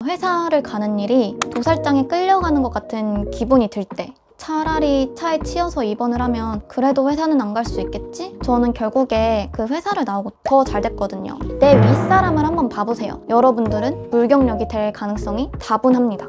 회사를 가는 일이 도살장에 끌려가는 것 같은 기분이 들 때, 차라리 차에 치여서 입원을 하면 그래도 회사는 안 갈 수 있겠지? 저는 결국에 그 회사를 나오고 더 잘 됐거든요. 내 윗사람을 한번 봐보세요. 여러분들은 불경력이 될 가능성이 다분합니다.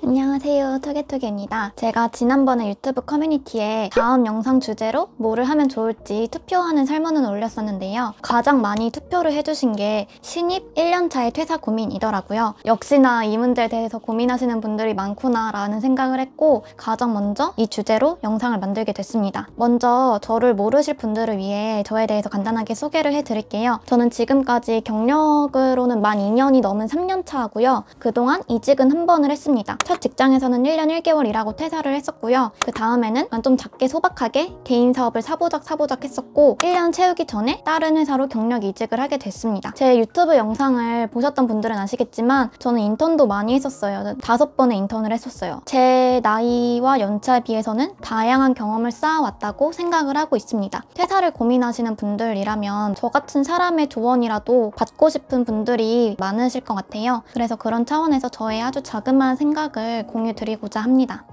안녕하세요, 토게토게입니다. 제가 지난번에 유튜브 커뮤니티에 다음 영상 주제로 뭐를 하면 좋을지 투표하는 설문을 올렸었는데요. 가장 많이 투표를 해주신 게 신입 1년차의 퇴사 고민이더라고요. 역시나 이 문제에 대해서 고민하시는 분들이 많구나 라는 생각을 했고, 가장 먼저 이 주제로 영상을 만들게 됐습니다. 먼저 저를 모르실 분들을 위해 저에 대해서 간단하게 소개를 해드릴게요. 저는 지금까지 경력으로는 만 2년이 넘은 3년차고요. 그동안 이직은 한 번을 했습니다. 첫 직장에서는 1년 1개월 일하고 퇴사를 했었고요. 그 다음에는 좀 작게 소박하게 개인 사업을 사부작 했었고, 1년 채우기 전에 다른 회사로 경력 이직을 하게 됐습니다. 제 유튜브 영상을 보셨던 분들은 아시겠지만 저는 인턴도 많이 했었어요. 5번의 인턴을 했었어요. 제 나이와 연차에 비해서는 다양한 경험을 쌓아왔다고 생각을 하고 있습니다. 퇴사를 고민하시는 분들이라면 저 같은 사람의 조언이라도 받고 싶은 분들이 많으실 것 같아요. 그래서 그런 차원에서 저의 아주 자그마한 생각을 공유드리고자 합니다.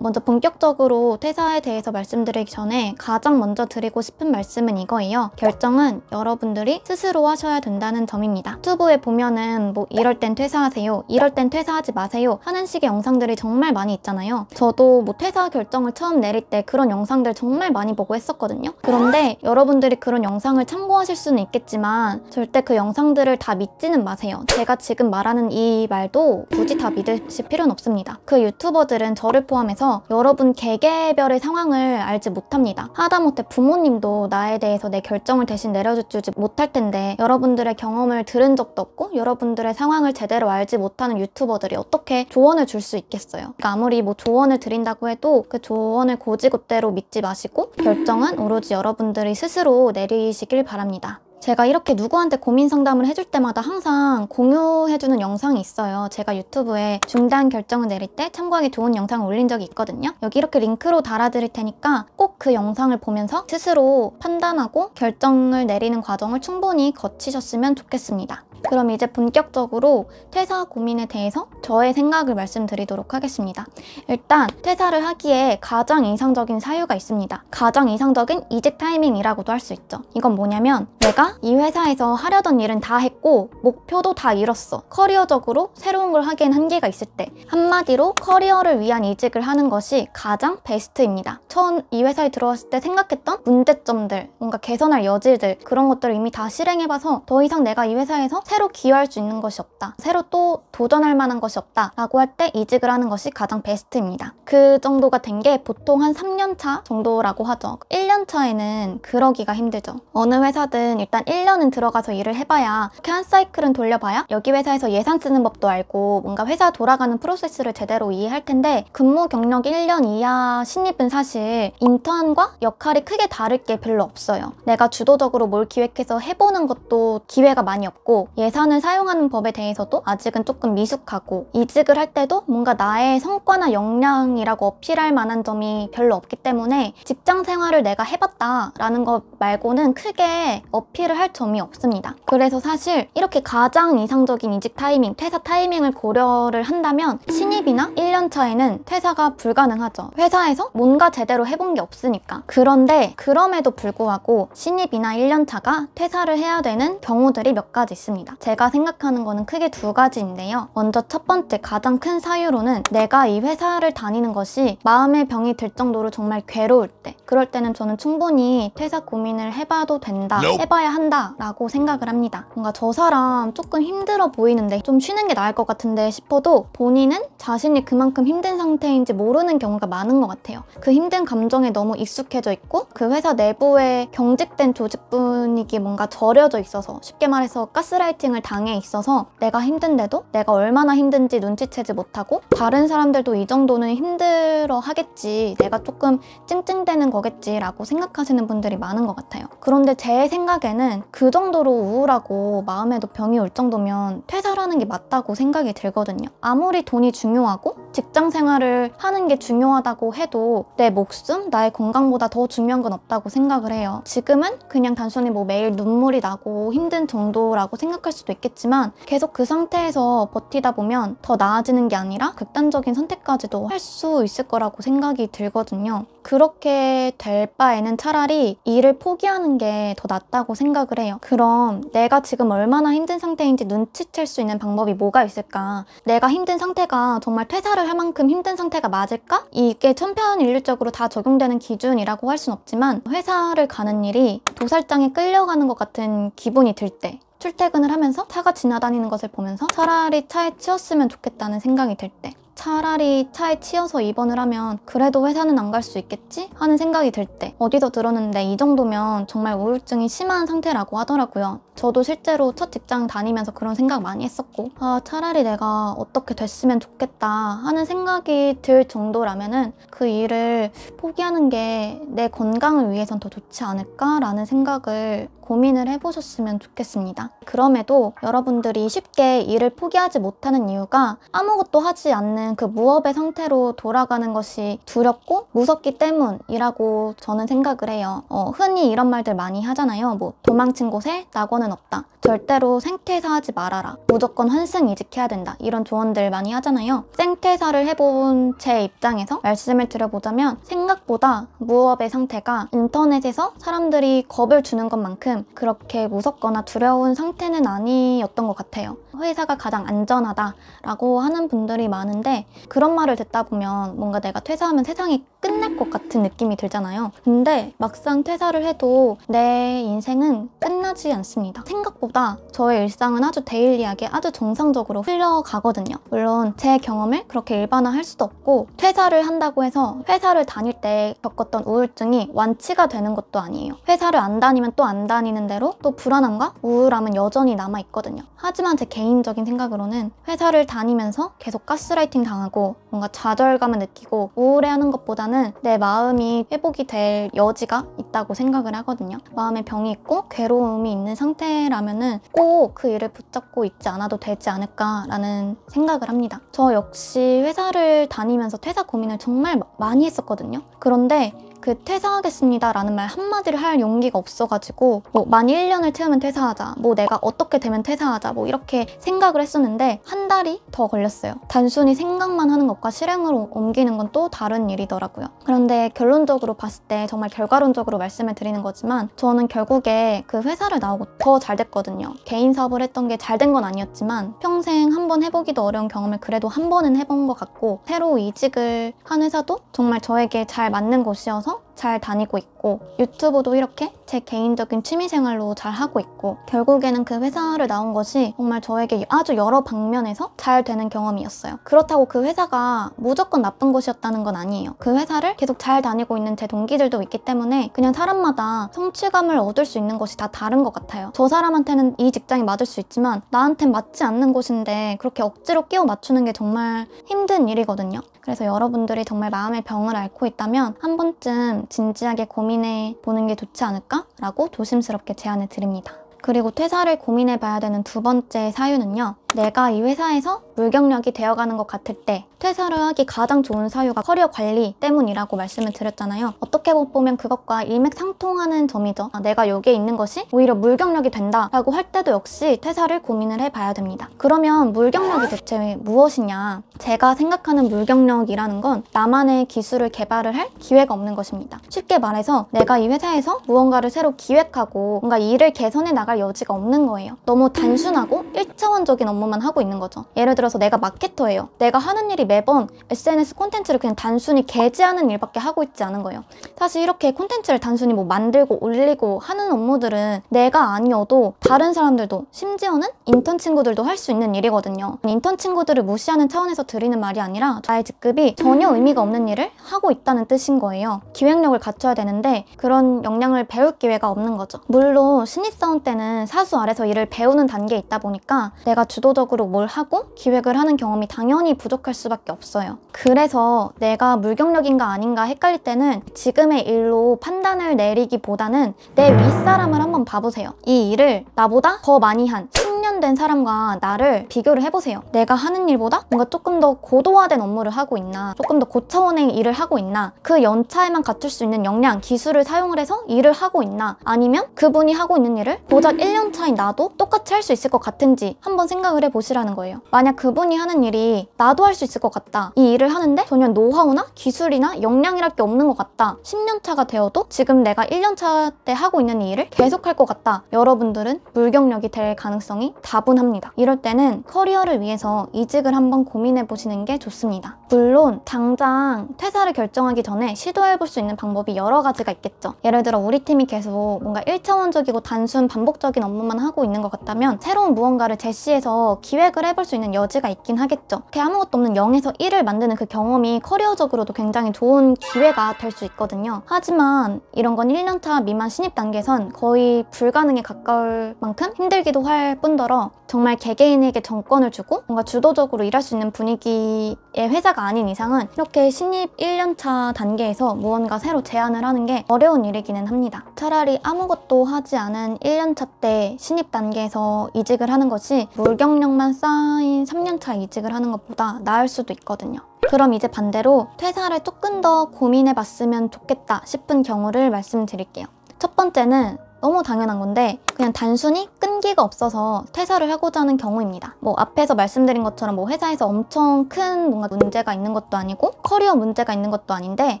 먼저 본격적으로 퇴사에 대해서 말씀드리기 전에 가장 먼저 드리고 싶은 말씀은 이거예요. 결정은 여러분들이 스스로 하셔야 된다는 점입니다. 유튜브에 보면은 뭐 이럴 땐 퇴사하세요, 이럴 땐 퇴사하지 마세요 하는 식의 영상들이 정말 많이 있잖아요. 저도 뭐 퇴사 결정을 처음 내릴 때 그런 영상들 정말 많이 보고 했었거든요. 그런데 여러분들이 그런 영상을 참고하실 수는 있겠지만 절대 그 영상들을 다 믿지는 마세요. 제가 지금 말하는 이 말도 굳이 다 믿으실 필요는 없습니다. 그 유튜버들은 저를 포함해서 여러분 개개별의 상황을 알지 못합니다. 하다못해 부모님도 나에 대해서 내 결정을 대신 내려주지 못할 텐데, 여러분들의 경험을 들은 적도 없고 여러분들의 상황을 제대로 알지 못하는 유튜버들이 어떻게 조언을 줄 수 있겠어요. 그러니까 아무리 뭐 조언을 드린다고 해도 그 조언을 고지고대로 믿지 마시고 결정은 오로지 여러분들이 스스로 내리시길 바랍니다. 제가 이렇게 누구한테 고민 상담을 해줄 때마다 항상 공유해주는 영상이 있어요. 제가 유튜브에 중대한 결정을 내릴 때 참고하기 좋은 영상을 올린 적이 있거든요. 여기 이렇게 링크로 달아드릴 테니까 꼭 그 영상을 보면서 스스로 판단하고 결정을 내리는 과정을 충분히 거치셨으면 좋겠습니다. 그럼 이제 본격적으로 퇴사 고민에 대해서 저의 생각을 말씀드리도록 하겠습니다. 일단 퇴사를 하기에 가장 이상적인 사유가 있습니다. 가장 이상적인 이직 타이밍이라고도 할 수 있죠. 이건 뭐냐면 내가 이 회사에서 하려던 일은 다 했고 목표도 다 이뤘어. 커리어적으로 새로운 걸 하기엔 한계가 있을 때, 한마디로 커리어를 위한 이직을 하는 것이 가장 베스트입니다. 처음 이 회사에 들어왔을 때 생각했던 문제점들, 뭔가 개선할 여지들, 그런 것들을 이미 다 실행해봐서 더 이상 내가 이 회사에서 새로 기여할 수 있는 것이 없다, 새로 또 도전할 만한 것이 없다 라고 할 때 이직을 하는 것이 가장 베스트입니다. 그 정도가 된 게 보통 한 3년차 정도라고 하죠. 1년차에는 그러기가 힘들죠. 어느 회사든 일단 1년은 들어가서 일을 해봐야, 이렇게 한 사이클은 돌려봐야 여기 회사에서 예산 쓰는 법도 알고 뭔가 회사 돌아가는 프로세스를 제대로 이해할 텐데, 근무 경력 1년 이하 신입은 사실 인턴과 역할이 크게 다를 게 별로 없어요. 내가 주도적으로 뭘 기획해서 해보는 것도 기회가 많이 없고, 예산을 사용하는 법에 대해서도 아직은 조금 미숙하고, 이직을 할 때도 뭔가 나의 성과나 역량이라고 어필할 만한 점이 별로 없기 때문에 직장 생활을 내가 해봤다 라는 것 말고는 크게 어필을 할 점이 없습니다. 그래서 사실 이렇게 가장 이상적인 이직 타이밍, 퇴사 타이밍을 고려를 한다면 신입이나 1년차에는 퇴사가 불가능하죠. 회사에서 뭔가 제대로 해본 게 없으니까. 그런데 그럼에도 불구하고 신입이나 1년차가 퇴사를 해야 되는 경우들이 몇 가지 있습니다. 제가 생각하는 거는 크게 2가지인데요. 먼저 첫 번째, 가장 큰 사유로는 내가 이 회사를 다니는 것이 마음의 병이 들 정도로 정말 괴로울 때, 그럴 때는 저는 충분히 퇴사 고민을 해봐도 된다, 해봐야 한다 라고 생각을 합니다. 뭔가 저 사람 조금 힘들어 보이는데 좀 쉬는 게 나을 것 같은데 싶어도 본인은 자신이 그만큼 힘든 상태인지 모르는 경우가 많은 것 같아요. 그 힘든 감정에 너무 익숙해져 있고 그 회사 내부에 경직된 조직 분위기에 뭔가 절여져 있어서, 쉽게 말해서 가스라이팅을 당해 있어서 내가 힘든데도 내가 얼마나 힘든지 힘든지 눈치채지 못하고 다른 사람들도 이 정도는 힘들어 하겠지, 내가 조금 찡찡대는 거겠지 라고 생각하시는 분들이 많은 것 같아요. 그런데 제 생각에는 그 정도로 우울하고 마음에도 병이 올 정도면 퇴사를 하는 게 맞다고 생각이 들거든요. 아무리 돈이 중요하고 직장 생활을 하는 게 중요하다고 해도 내 목숨, 나의 건강보다 더 중요한 건 없다고 생각을 해요. 지금은 그냥 단순히 뭐 매일 눈물이 나고 힘든 정도라고 생각할 수도 있겠지만 계속 그 상태에서 버티다 보면 더 나아지는 게 아니라 극단적인 선택까지도 할 수 있을 거라고 생각이 들거든요. 그렇게 될 바에는 차라리 일을 포기하는 게 더 낫다고 생각을 해요. 그럼 내가 지금 얼마나 힘든 상태인지 눈치챌 수 있는 방법이 뭐가 있을까? 내가 힘든 상태가 정말 퇴사를 할 만큼 힘든 상태가 맞을까? 이게 천편일률적으로 다 적용되는 기준이라고 할 순 없지만 회사를 가는 일이 도살장에 끌려가는 것 같은 기분이 들 때, 출퇴근을 하면서 차가 지나다니는 것을 보면서 차라리 차에 치였으면 좋겠다는 생각이 들 때, 차라리 차에 치여서 입원을 하면 그래도 회사는 안 갈 수 있겠지? 하는 생각이 들 때, 어디서 들었는데 이 정도면 정말 우울증이 심한 상태라고 하더라고요. 저도 실제로 첫 직장 다니면서 그런 생각 많이 했었고, 차라리 내가 어떻게 됐으면 좋겠다 하는 생각이 들 정도라면은 그 일을 포기하는 게 내 건강을 위해선 더 좋지 않을까라는 생각을 고민을 해보셨으면 좋겠습니다. 그럼에도 여러분들이 쉽게 일을 포기하지 못하는 이유가 아무것도 하지 않는 그 무업의 상태로 돌아가는 것이 두렵고 무섭기 때문이라고 저는 생각을 해요. 흔히 이런 말들 많이 하잖아요. 뭐 도망친 곳에 낙원은 없다. 절대로 생퇴사하지 말아라. 무조건 환승이직해야 된다. 이런 조언들 많이 하잖아요. 생퇴사를 해본 제 입장에서 말씀을 드려보자면 생각보다 무업의 상태가 인터넷에서 사람들이 겁을 주는 것만큼 그렇게 무섭거나 두려운 상태는 아니었던 것 같아요. 회사가 가장 안전하다라고 하는 분들이 많은데 그런 말을 듣다 보면 뭔가 내가 퇴사하면 세상이 끝날 것 같은 느낌이 들잖아요. 근데 막상 퇴사를 해도 내 인생은 끝나지 않습니다. 생각보다 저의 일상은 아주 데일리하게 아주 정상적으로 흘러가거든요. 물론 제 경험을 그렇게 일반화할 수도 없고 퇴사를 한다고 해서 회사를 다닐 때 겪었던 우울증이 완치가 되는 것도 아니에요. 회사를 안 다니면 또 안 다니는 대로 또 불안함과 우울함은 여전히 남아있거든요. 하지만 제 개인적인 생각으로는 회사를 다니면서 계속 가스라이팅 당하고 뭔가 좌절감을 느끼고 우울해하는 것보다는 내 마음이 회복이 될 여지가 있다고 생각을 하거든요. 마음에 병이 있고 괴로움이 있는 상태라면은 꼭 그 일을 붙잡고 있지 않아도 되지 않을까라는 생각을 합니다. 저 역시 회사를 다니면서 퇴사 고민을 정말 많이 했었거든요. 그런데 그 퇴사하겠습니다 라는 말 한마디를 할 용기가 없어가지고 뭐 만 1년을 채우면 퇴사하자, 뭐 내가 어떻게 되면 퇴사하자, 뭐 이렇게 생각을 했었는데 한 달이 더 걸렸어요. 단순히 생각만 하는 것과 실행으로 옮기는 건 또 다른 일이더라고요. 그런데 결론적으로 봤을 때 정말 결과론적으로 말씀을 드리는 거지만 저는 결국에 그 회사를 나오고 더 잘 됐거든요. 개인 사업을 했던 게 잘 된 건 아니었지만 평생 한 번 해보기도 어려운 경험을 그래도 한 번은 해본 것 같고 새로 이직을 한 회사도 정말 저에게 잘 맞는 곳이어서 잘 다니고 있고 유튜브도 이렇게 제 개인적인 취미생활로 잘 하고 있고 결국에는 그 회사를 나온 것이 정말 저에게 아주 여러 방면에서 잘 되는 경험이었어요. 그렇다고 그 회사가 무조건 나쁜 곳이었다는 건 아니에요. 그 회사를 계속 잘 다니고 있는 제 동기들도 있기 때문에 그냥 사람마다 성취감을 얻을 수 있는 것이 다 다른 것 같아요. 저 사람한테는 이 직장이 맞을 수 있지만 나한텐 맞지 않는 곳인데 그렇게 억지로 끼워 맞추는 게 정말 힘든 일이거든요. 그래서 여러분들이 정말 마음의 병을 앓고 있다면 한 번쯤 진지하게 고민해 보는 게 좋지 않을까라고 조심스럽게 제안을 드립니다. 그리고 퇴사를 고민해봐야 되는 두 번째 사유는요. 내가 이 회사에서 무경력이 되어가는 것 같을 때 퇴사를 하기 가장 좋은 사유가 커리어 관리 때문이라고 말씀을 드렸잖아요. 어떻게 보면 그것과 일맥상통하는 점이죠. 내가 여기에 있는 것이 오히려 무경력이 된다라고 할 때도 역시 퇴사를 고민을 해봐야 됩니다. 그러면 무경력이 대체 무엇이냐? 제가 생각하는 무경력이라는 건 나만의 기술을 개발을 할 기회가 없는 것입니다. 쉽게 말해서 내가 이 회사에서 무언가를 새로 기획하고 뭔가 일을 개선해 나갈 여지가 없는 거예요. 너무 단순하고 1차원적인 업무만 하고 있는 거죠. 예를 들어서 내가 마케터예요. 내가 하는 일이 매번 SNS 콘텐츠를 그냥 단순히 게재하는 일밖에 하고 있지 않은 거예요. 사실 이렇게 콘텐츠를 단순히 뭐 만들고 올리고 하는 업무들은 내가 아니어도 다른 사람들도 심지어는 인턴 친구들도 할 수 있는 일이거든요. 인턴 친구들을 무시하는 차원에서 드리는 말이 아니라 나의 직급이 전혀 의미가 없는 일을 하고 있다는 뜻인 거예요. 기획력을 갖춰야 되는데 그런 역량을 배울 기회가 없는 거죠. 물론 신입사원 때는 사수 아래서 일을 배우는 단계에 있다 보니까 내가 주도적으로 주도적으로 뭘 하고 기획을 하는 경험이 당연히 부족할 수밖에 없어요. 그래서 내가 물경력인가 아닌가 헷갈릴 때는 지금의 일로 판단을 내리기보다는 내 윗사람을 한번 봐보세요. 이 일을 나보다 더 많이 한 10년 된 사람과 나를 비교를 해보세요. 내가 하는 일보다 뭔가 조금 더 고도화된 업무를 하고 있나, 조금 더 고차원의 일을 하고 있나, 그 연차에만 갖출 수 있는 역량, 기술을 사용을 해서 일을 하고 있나, 아니면 그분이 하고 있는 일을 고작 1년 차인 나도 똑같이 할 수 있을 것 같은지 한번 생각을 해보시라는 거예요. 만약 그분이 하는 일이 나도 할 수 있을 것 같다, 이 일을 하는데 전혀 노하우나 기술이나 역량이랄 게 없는 것 같다, 10년 차가 되어도 지금 내가 1년 차 때 하고 있는 이 일을 계속 할 것 같다, 여러분들은 물경력이 될 가능성이 다분합니다. 이럴 때는 커리어를 위해서 이직을 한번 고민해 보시는 게 좋습니다. 물론 당장 퇴사를 결정하기 전에 시도해 볼 수 있는 방법이 여러 가지가 있겠죠. 예를 들어 우리 팀이 계속 뭔가 1차원적이고 단순 반복적인 업무만 하고 있는 것 같다면 새로운 무언가를 제시해서 기획을 해볼 수 있는 여지가 있긴 하겠죠. 그렇게 아무것도 없는 0에서 1을 만드는 그 경험이 커리어적으로도 굉장히 좋은 기회가 될 수 있거든요. 하지만 이런 건 1년차 미만 신입 단계선 거의 불가능에 가까울 만큼 힘들기도 할 뿐더러 정말 개개인에게 정권을 주고 뭔가 주도적으로 일할 수 있는 분위기의 회사가 아닌 이상은 이렇게 신입 1년차 단계에서 무언가 새로 제안을 하는 게 어려운 일이기는 합니다. 차라리 아무것도 하지 않은 1년차 때 신입 단계에서 이직을 하는 것이 물경력만 쌓인 3년차 이직을 하는 것보다 나을 수도 있거든요. 그럼 이제 반대로 퇴사를 조금 더 고민해봤으면 좋겠다 싶은 경우를 말씀드릴게요. 첫 번째는 너무 당연한 건데 그냥 단순히 끈기가 없어서 퇴사를 하고자 하는 경우입니다. 뭐 앞에서 말씀드린 것처럼 뭐 회사에서 엄청 큰 뭔가 문제가 있는 것도 아니고 커리어 문제가 있는 것도 아닌데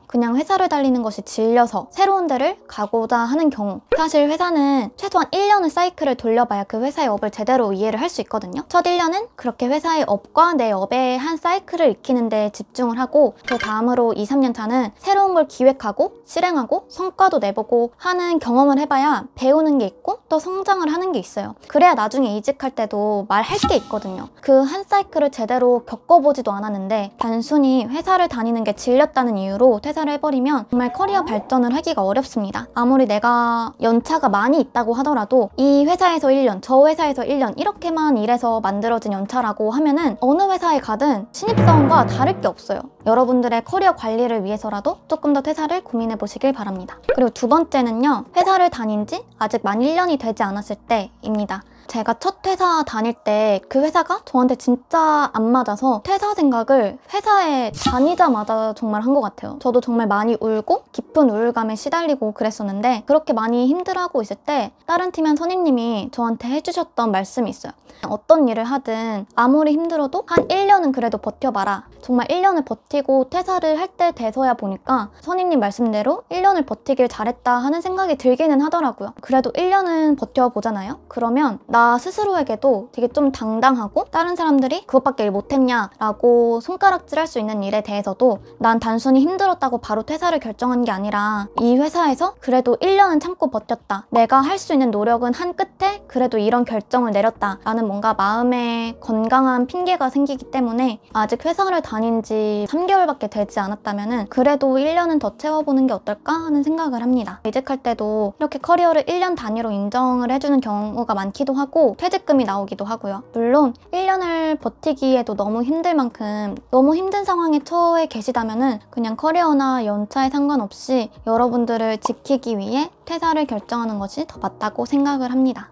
그냥 회사를 달리는 것이 질려서 새로운 데를 가고자 하는 경우, 사실 회사는 최소한 1년의 사이클을 돌려봐야 그 회사의 업을 제대로 이해를 할 수 있거든요. 첫 1년은 그렇게 회사의 업과 내 업의 한 사이클을 익히는 데 집중을 하고 그 다음으로 2, 3년 차는 새로운 걸 기획하고 실행하고 성과도 내보고 하는 경험을 해봐야 배우는 게 있고 또 성장을 하는 게 있어요. 그래야 나중에 이직할 때도 말할 게 있거든요. 그 한 사이클을 제대로 겪어보지도 않았는데 단순히 회사를 다니는 게 질렸다는 이유로 퇴사를 해버리면 정말 커리어 발전을 하기가 어렵습니다. 아무리 내가 연차가 많이 있다고 하더라도 이 회사에서 1년, 저 회사에서 1년 이렇게만 일해서 만들어진 연차라고 하면은 어느 회사에 가든 신입사원과 다를 게 없어요. 여러분들의 커리어 관리를 위해서라도 조금 더 퇴사를 고민해 보시길 바랍니다. 그리고 두 번째는요, 회사를 다닌 지 아직 만 1년이 되지 않았을 때입니다. 제가 첫 회사 다닐 때 그 회사가 저한테 진짜 안 맞아서 퇴사 생각을 회사에 다니자마자 정말 한 것 같아요. 저도 정말 많이 울고 깊은 우울감에 시달리고 그랬었는데 그렇게 많이 힘들어하고 있을 때 다른 팀 한 선임님이 저한테 해주셨던 말씀이 있어요. 어떤 일을 하든 아무리 힘들어도 한 1년은 그래도 버텨봐라. 정말 1년을 버티고 퇴사를 할 때 돼서야 보니까 선임님 말씀대로 1년을 버티길 잘했다 하는 생각이 들기는 하더라고요. 그래도 1년은 버텨보잖아요? 그러면 나 스스로에게도 되게 좀 당당하고 다른 사람들이 그것밖에 일 못했냐 라고 손가락질할 수 있는 일에 대해서도 난 단순히 힘들었다고 바로 퇴사를 결정한 게 아니라 이 회사에서 그래도 1년은 참고 버텼다. 내가 할 수 있는 노력은 한 끝에 그래도 이런 결정을 내렸다 라는 뭔가 마음에 건강한 핑계가 생기기 때문에 아직 회사를 다닌 지 3개월밖에 되지 않았다면 그래도 1년은 더 채워보는 게 어떨까 하는 생각을 합니다. 이직할 때도 이렇게 커리어를 1년 단위로 인정을 해주는 경우가 많기도 하고 퇴직금이 나오기도 하고요. 물론 1년을 버티기에도 너무 힘들 만큼 너무 힘든 상황에 처해 계시다면 그냥 커리어나 연차에 상관없이 여러분들을 지키기 위해 퇴사를 결정하는 것이 더 맞다고 생각을 합니다.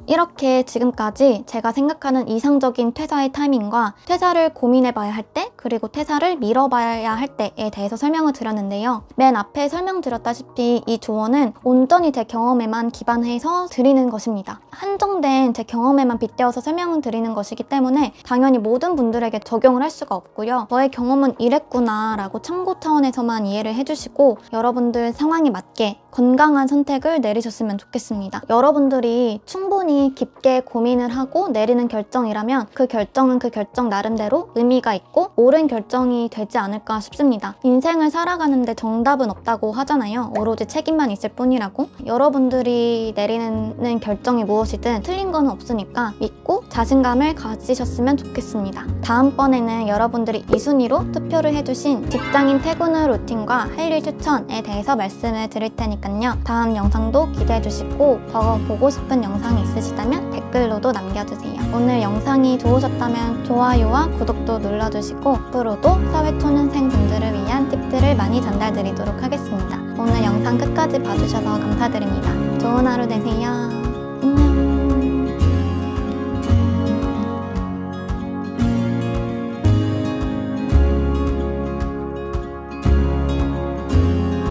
이렇게 지금까지 제가 생각하는 이상적인 퇴사의 타이밍과 퇴사를 고민해봐야 할 때, 그리고 퇴사를 미뤄봐야 할 때에 대해서 설명을 드렸는데요. 맨 앞에 설명드렸다시피 이 조언은 온전히 제 경험에만 기반해서 드리는 것입니다. 한정된 제 경험에만 빗대어서 설명을 드리는 것이기 때문에 당연히 모든 분들에게 적용을 할 수가 없고요. 저의 경험은 이랬구나 라고 참고 차원에서만 이해를 해주시고 여러분들 상황에 맞게 건강한 선택을 내리셨으면 좋겠습니다. 여러분들이 충분히 깊게 고민을 하고 내리는 결정이라면 그 결정은 그 결정 나름대로 의미가 있고 옳은 결정이 되지 않을까 싶습니다. 인생을 살아가는데 정답은 없다고 하잖아요. 오로지 책임만 있을 뿐이라고. 여러분들이 내리는 결정이 무엇이든 틀린 건 없으니까 믿고 자신감을 가지셨으면 좋겠습니다. 다음번에는 여러분들이 2순위로 투표를 해주신 직장인 퇴근 후 루틴과 할 일 추천에 대해서 말씀을 드릴 테니까요. 다음 영상도 기대해주시고 더 보고 싶은 영상이 있으시다면 댓글로도 남겨주세요. 오늘 영상이 좋으셨다면 좋아요와 구독도 눌러주시고 앞으로도 사회초년생분들을 위한 팁들을 많이 전달드리도록 하겠습니다. 오늘 영상 끝까지 봐주셔서 감사드립니다. 좋은 하루 되세요. 안녕.